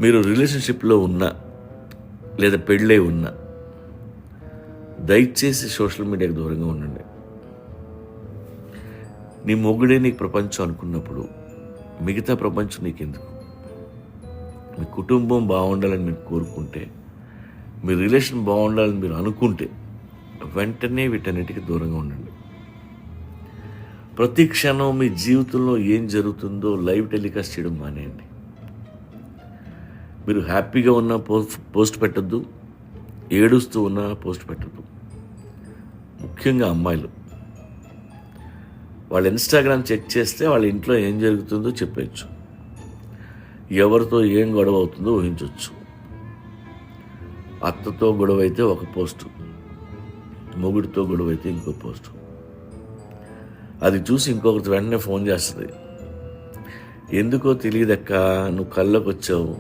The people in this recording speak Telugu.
మీరు రిలేషన్షిప్లో ఉన్నా లేదా పెళ్ళై ఉన్నా దయచేసి సోషల్ మీడియాకి దూరంగా ఉండండి. నీ మొగుడే నీకు ప్రపంచం అనుకున్నప్పుడు మిగతా ప్రపంచం నీకెందుకు? మీ కుటుంబం బాగుండాలని మీరు కోరుకుంటే, మీ రిలేషన్ బాగుండాలని మీరు అనుకుంటే వెంటనే వీటన్నిటికీ దూరంగా ఉండండి. ప్రతి క్షణం మీ జీవితంలో ఏం జరుగుతుందో లైవ్ టెలికాస్ట్ చేయడం మానేయండి. మీరు హ్యాపీగా ఉన్న పోస్ట్ పెట్టద్దు, ఏడుస్తూ ఉన్న పోస్ట్ పెట్టద్దు. ముఖ్యంగా అమ్మాయిలు వాళ్ళ ఇన్స్టాగ్రామ్ చెక్ చేస్తే వాళ్ళ ఇంట్లో ఏం జరుగుతుందో చెప్పచ్చు, ఎవరితో ఏం గొడవ అవుతుందో ఊహించవచ్చు. అత్తతో గొడవ అయితే ఒక పోస్టు, మొగుడితో గొడవ అయితే ఇంకో పోస్టు. అది చూసి ఇంకొకటి వెంటనే ఫోన్ చేస్తుంది, ఎందుకో తెలియదక్క నువ్వు కళ్ళకు వచ్చావు,